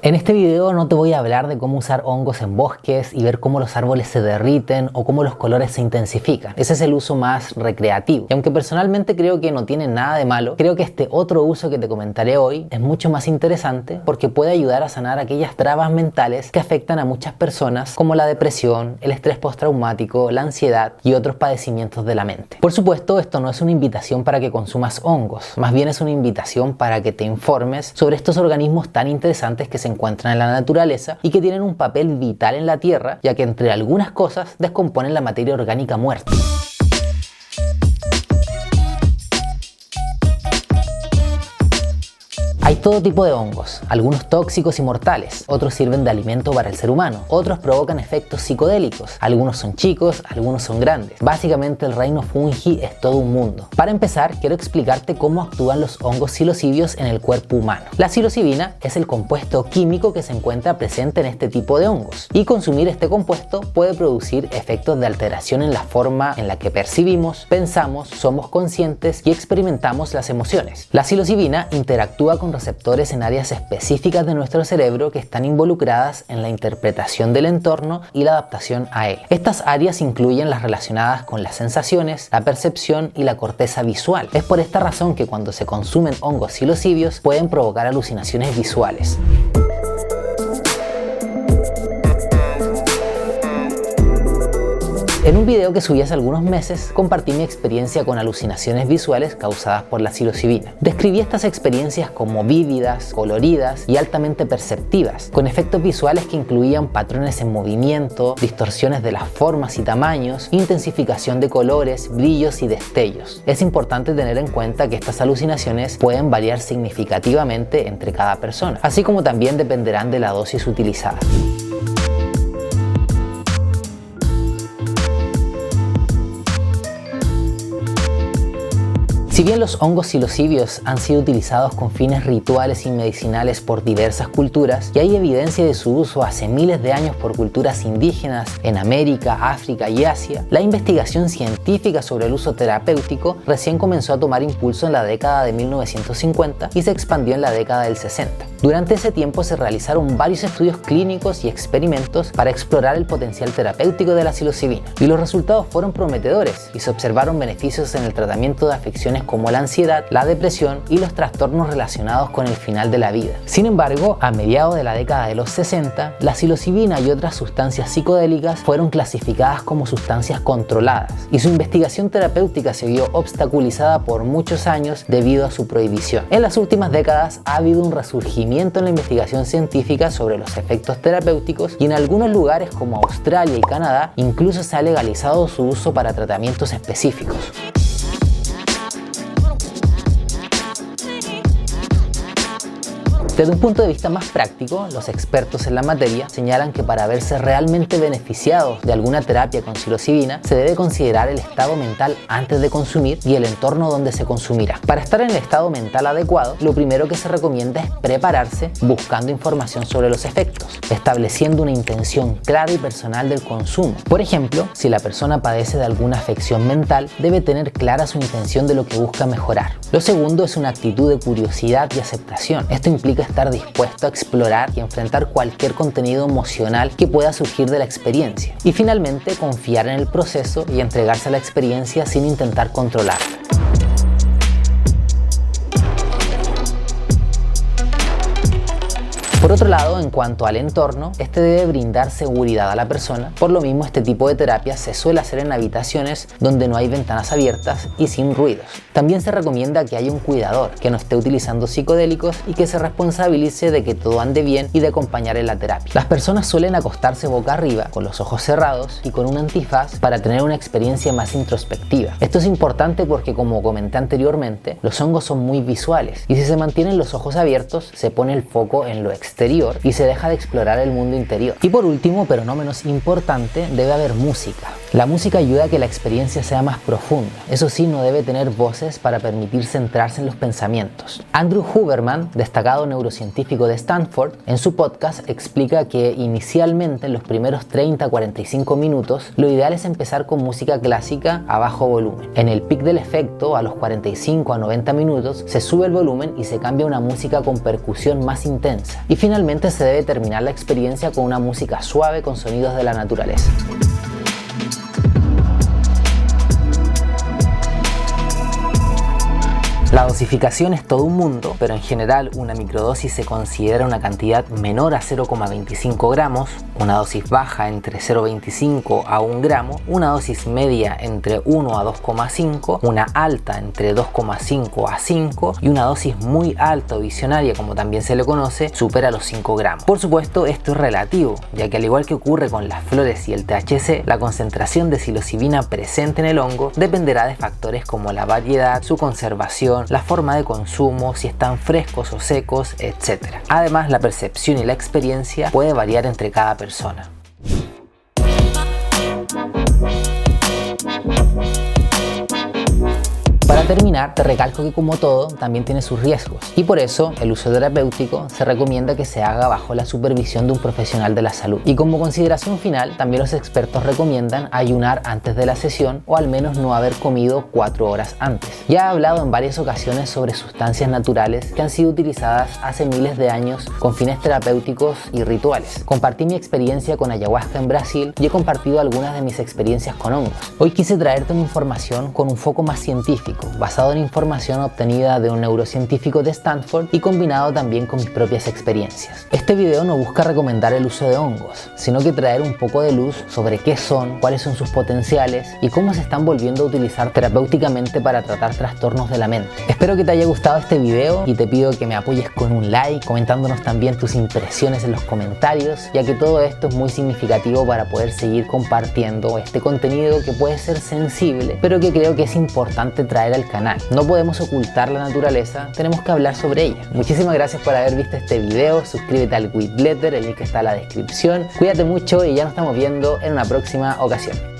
En este video no te voy a hablar de cómo usar hongos en bosques y ver cómo los árboles se derriten o cómo los colores se intensifican. Ese es el uso más recreativo. Y aunque personalmente creo que no tiene nada de malo, creo que este otro uso que te comentaré hoy es mucho más interesante porque puede ayudar a sanar aquellas trabas mentales que afectan a muchas personas, como la depresión, el estrés postraumático, la ansiedad y otros padecimientos de la mente. Por supuesto, esto no es una invitación para que consumas hongos, más bien es una invitación para que te informes sobre estos organismos tan interesantes que se encuentran en la naturaleza y que tienen un papel vital en la Tierra, ya que entre algunas cosas descomponen la materia orgánica muerta. Hay todo tipo de hongos, algunos tóxicos y mortales, otros sirven de alimento para el ser humano, otros provocan efectos psicodélicos, algunos son chicos, algunos son grandes. Básicamente el reino fungi es todo un mundo. Para empezar, quiero explicarte cómo actúan los hongos psilocibios en el cuerpo humano. La psilocibina es el compuesto químico que se encuentra presente en este tipo de hongos, y consumir este compuesto puede producir efectos de alteración en la forma en la que percibimos, pensamos, somos conscientes y experimentamos las emociones. La psilocibina interactúa con receptores en áreas específicas de nuestro cerebro que están involucradas en la interpretación del entorno y la adaptación a él. Estas áreas incluyen las relacionadas con las sensaciones, la percepción y la corteza visual. Es por esta razón que cuando se consumen hongos psilocibios pueden provocar alucinaciones visuales. En un video que subí hace algunos meses, compartí mi experiencia con alucinaciones visuales causadas por la psilocibina. Describí estas experiencias como vívidas, coloridas y altamente perceptivas, con efectos visuales que incluían patrones en movimiento, distorsiones de las formas y tamaños, intensificación de colores, brillos y destellos. Es importante tener en cuenta que estas alucinaciones pueden variar significativamente entre cada persona, así como también dependerán de la dosis utilizada. Si bien los hongos psilocibios han sido utilizados con fines rituales y medicinales por diversas culturas, y hay evidencia de su uso hace miles de años por culturas indígenas en América, África y Asia, la investigación científica sobre el uso terapéutico recién comenzó a tomar impulso en la década de 1950 y se expandió en la década del 60. Durante ese tiempo se realizaron varios estudios clínicos y experimentos para explorar el potencial terapéutico de la psilocibina, y los resultados fueron prometedores y se observaron beneficios en el tratamiento de afecciones como la ansiedad, la depresión y los trastornos relacionados con el final de la vida. Sin embargo, a mediados de la década de los 60, la psilocibina y otras sustancias psicodélicas fueron clasificadas como sustancias controladas, y su investigación terapéutica se vio obstaculizada por muchos años debido a su prohibición. En las últimas décadas ha habido un resurgimiento en la investigación científica sobre los efectos terapéuticos, y en algunos lugares como Australia y Canadá incluso se ha legalizado su uso para tratamientos específicos. Desde un punto de vista más práctico, los expertos en la materia señalan que para verse realmente beneficiados de alguna terapia con psilocibina, se debe considerar el estado mental antes de consumir y el entorno donde se consumirá. Para estar en el estado mental adecuado, lo primero que se recomienda es prepararse buscando información sobre los efectos, estableciendo una intención clara y personal del consumo. Por ejemplo, si la persona padece de alguna afección mental, debe tener clara su intención de lo que busca mejorar. Lo segundo es una actitud de curiosidad y aceptación. Esto implica estar dispuesto a explorar y enfrentar cualquier contenido emocional que pueda surgir de la experiencia. Y finalmente, confiar en el proceso y entregarse a la experiencia sin intentar controlarla. Por otro lado, en cuanto al entorno, este debe brindar seguridad a la persona. Por lo mismo, este tipo de terapia se suele hacer en habitaciones donde no hay ventanas abiertas y sin ruidos. También se recomienda que haya un cuidador que no esté utilizando psicodélicos y que se responsabilice de que todo ande bien y de acompañar en la terapia. Las personas suelen acostarse boca arriba, con los ojos cerrados y con un antifaz para tener una experiencia más introspectiva. Esto es importante porque, como comenté anteriormente, los hongos son muy visuales, y si se mantienen los ojos abiertos, se pone el foco en lo exterior y se deja de explorar el mundo interior. Y por último, pero no menos importante, debe haber música. La música ayuda a que la experiencia sea más profunda. Eso sí, no debe tener voces para permitir centrarse en los pensamientos. Andrew Huberman, destacado neurocientífico de Stanford, en su podcast explica que inicialmente en los primeros 30-45 minutos lo ideal es empezar con música clásica a bajo volumen. En el pic del efecto, a los 45 a 90 minutos, se sube el volumen y se cambia a una música con percusión más intensa. Y finalmente se debe terminar la experiencia con una música suave con sonidos de la naturaleza. La dosificación es todo un mundo, pero en general una microdosis se considera una cantidad menor a 0,25 gramos, una dosis baja entre 0,25 a 1 gramo, una dosis media entre 1 a 2,5, una alta entre 2,5 a 5 y una dosis muy alta o visionaria, como también se le conoce, supera los 5 gramos. Por supuesto, esto es relativo, ya que al igual que ocurre con las flores y el THC, la concentración de psilocibina presente en el hongo dependerá de factores como la variedad, su conservación, la forma de consumo, si están frescos o secos, etc. Además, la percepción y la experiencia puede variar entre cada persona. Para terminar, te recalco que como todo, también tiene sus riesgos y por eso el uso terapéutico se recomienda que se haga bajo la supervisión de un profesional de la salud. Y como consideración final, también los expertos recomiendan ayunar antes de la sesión o al menos no haber comido 4 horas antes. Ya he hablado en varias ocasiones sobre sustancias naturales que han sido utilizadas hace miles de años con fines terapéuticos y rituales. Compartí mi experiencia con ayahuasca en Brasil y he compartido algunas de mis experiencias con hongos. Hoy quise traerte una información con un foco más científico, basado en información obtenida de un neurocientífico de Stanford y combinado también con mis propias experiencias. Este video no busca recomendar el uso de hongos, sino que traer un poco de luz sobre qué son, cuáles son sus potenciales y cómo se están volviendo a utilizar terapéuticamente para tratar trastornos de la mente. Espero que te haya gustado este video y te pido que me apoyes con un like, comentándonos también tus impresiones en los comentarios, ya que todo esto es muy significativo para poder seguir compartiendo este contenido que puede ser sensible, pero que creo que es importante traer al canal. No podemos ocultar la naturaleza, tenemos que hablar sobre ella. Muchísimas gracias por haber visto este video, suscríbete al Weedletter, el link está en la descripción. Cuídate mucho y ya nos estamos viendo en una próxima ocasión.